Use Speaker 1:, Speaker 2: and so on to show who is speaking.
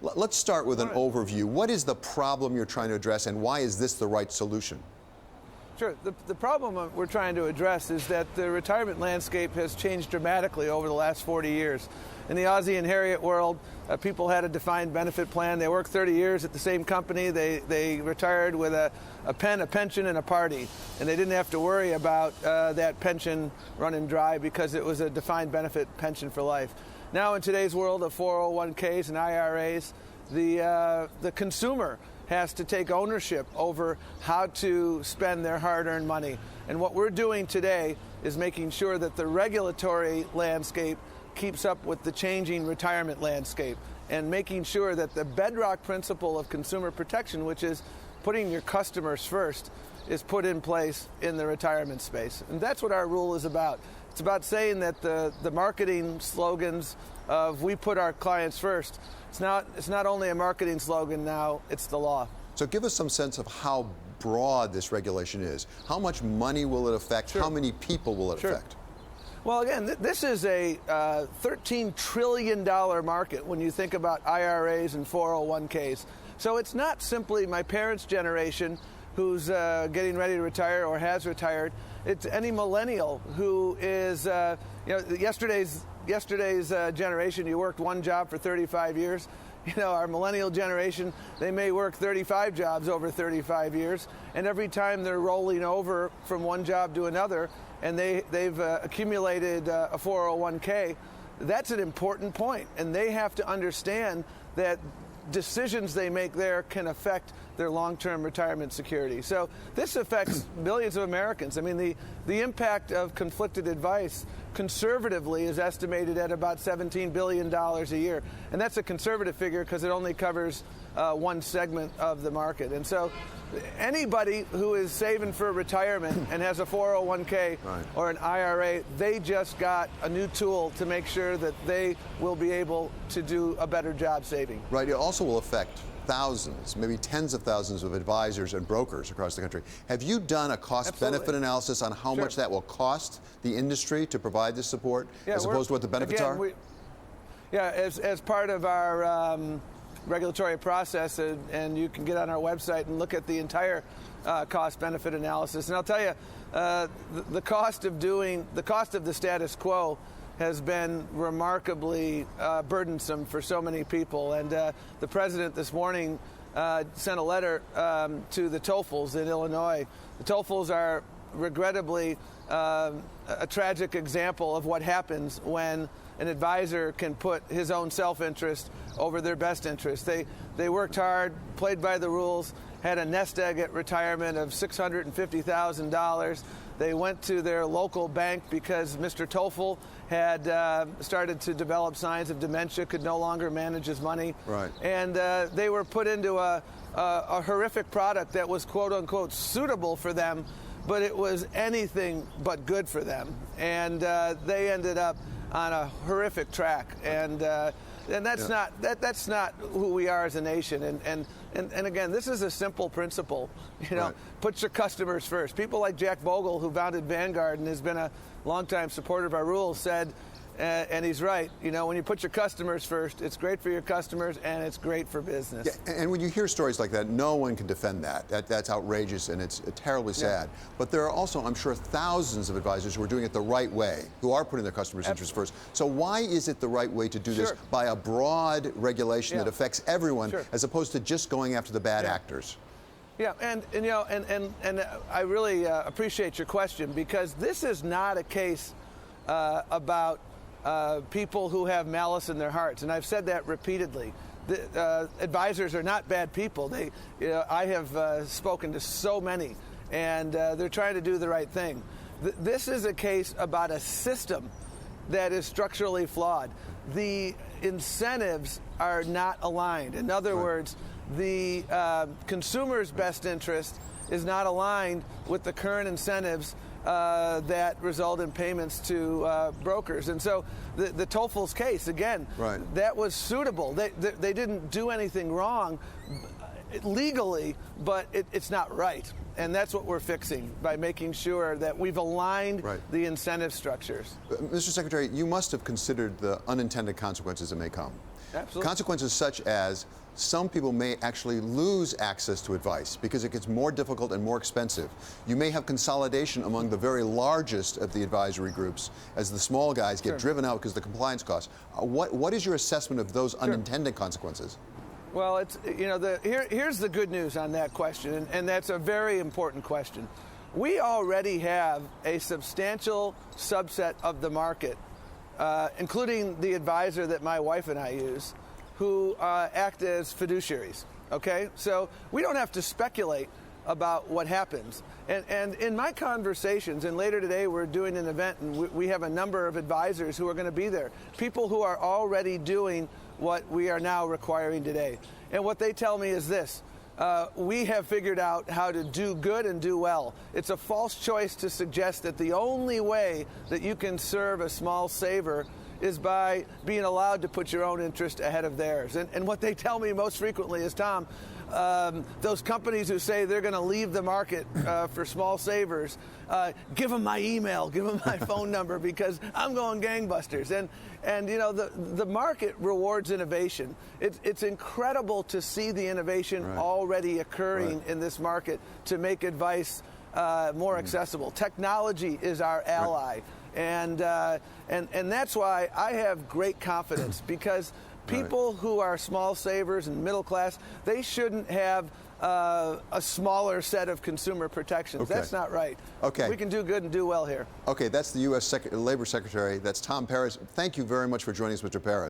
Speaker 1: Let's start with an overview. What is the problem you're trying to address, and why is this the right solution?
Speaker 2: Sure. The problem we're trying to address is that the retirement landscape has changed dramatically over the last 40 years. In the Ozzie and Harriet world, people had a defined benefit plan. They worked 30 years at the same company. They retired with a pension, and a party. And they didn't have to worry about that pension running dry because it was a defined benefit pension for life. Now in today's world of 401ks and IRAs, the consumer has to take ownership over how to spend their hard-earned money. And what we're doing today is making sure that the regulatory landscape keeps up with the changing retirement landscape, and making sure that the bedrock principle of consumer protection, which is putting your customers first, is put in place in the retirement space. And that's what our rule is about. It's about saying that the marketing slogans of "we put our clients first," it's not only a marketing slogan now, it's the law.
Speaker 1: So give us some sense of how broad this regulation is. How much money will it affect?
Speaker 2: Sure.
Speaker 1: How many people will it
Speaker 2: Sure.
Speaker 1: affect?
Speaker 2: Well, again, this is a $13 trillion market when you think about IRAs and 401ks. So it's not simply my parents' generation who's getting ready to retire or has retired. It's any millennial who is, yesterday's generation, you worked one job for 35 years. Our millennial generation, they may work 35 jobs over 35 years, and every time they're rolling over from one job to another, and they've accumulated a 401k, that's an important point, and they have to understand that decisions they make there can affect their long-term retirement security. So this affects millions of Americans. I mean, the impact of conflicted advice conservatively is estimated at about $17 billion a year. And that's a conservative figure because it only covers one segment of the market. And so anybody who is saving for retirement and has a 401k or an IRA, they just got a new tool to make sure that they will be able to do a better job saving.
Speaker 1: Right. It also will affect thousands, maybe tens of thousands of advisors and brokers across the country. Have you done a cost-benefit analysis on how much that will cost the industry to provide this support, as opposed to what the benefits are?
Speaker 2: As part of our regulatory process, and you can get on our website and look at the entire cost-benefit analysis. And I'll tell you, the cost of the status quo has been remarkably burdensome for so many people. And the president this morning sent a letter to the TOEFLs in Illinois. The TOEFLs are regrettably a tragic example of what happens when an advisor can put his own self-interest over their best interest. They worked hard, played by the rules, had a nest egg at retirement of $650,000. They went to their local bank because Mr. TOEFL had started to develop signs of dementia, could no longer manage his money.
Speaker 1: Right.
Speaker 2: And they were put into a horrific product that was quote-unquote suitable for them, but it was anything but good for them. And they ended up on a horrific track. And that's not who we are as a nation. And again, this is a simple principle. Put your customers first. People like Jack Bogle, who founded Vanguard and has been a longtime supporter of our rules, said, and he's right, when you put your customers first, it's great for your customers and it's great for business.
Speaker 1: Yeah, and when you hear stories like that, no one can defend that. That's outrageous and it's terribly sad. Yeah. But there are also, I'm sure, thousands of advisors who are doing it the right way, who are putting their customers' interests first. So why is it the right way to do this by a broad regulation that affects everyone, as opposed to just going after the bad actors?
Speaker 2: Yeah, and I really appreciate your question, because this is not a case about people who have malice in their hearts, and I've said that repeatedly. Advisors are not bad people. I have spoken to so many, and they're trying to do the right thing. This is a case about a system that is structurally flawed. The incentives are not aligned. In other words, the consumer's best interest is not aligned with the current incentives that result in payments to brokers. And so the TOEFL's case, again, that was suitable. They didn't do anything wrong legally, but it's not right. And that's what we're fixing by making sure that we've aligned the incentive structures.
Speaker 1: Mr. Secretary, you must have considered the unintended consequences that may come.
Speaker 2: Absolutely.
Speaker 1: Consequences such as some people may actually lose access to advice because it gets more difficult and more expensive. You may have consolidation among the very largest of the advisory groups as the small guys get driven out because of the compliance costs. What is your assessment of those unintended consequences?
Speaker 2: Well, it's, you know, here's the good news on that question, and that's a very important question. We already have a substantial subset of the market, including the advisor that my wife and I use, who act as fiduciaries, okay? So we don't have to speculate about what happens. And in my conversations, and later today we're doing an event, and we have a number of advisors who are going to be there, people who are already doing what we are now requiring today. And what they tell me is this: we have figured out how to do good and do well. It's a false choice to suggest that the only way that you can serve a small saver is by being allowed to put your own interest ahead of theirs. And what they tell me most frequently is, Tom, those companies who say they're going to leave the market for small savers, give them my email, give them my phone number, because I'm going gangbusters. And you know, the market rewards innovation. It's incredible to see the innovation already occurring in this market to make advice more accessible. Technology is our ally. And that's why I have great confidence, because people who are small savers and middle class, they shouldn't have a smaller set of consumer protections. That's not right.
Speaker 1: Okay.
Speaker 2: We can do good and do well here.
Speaker 1: Okay, that's the U.S. Labor Secretary. That's Tom Perez. Thank you very much for joining us, Mr. Perez.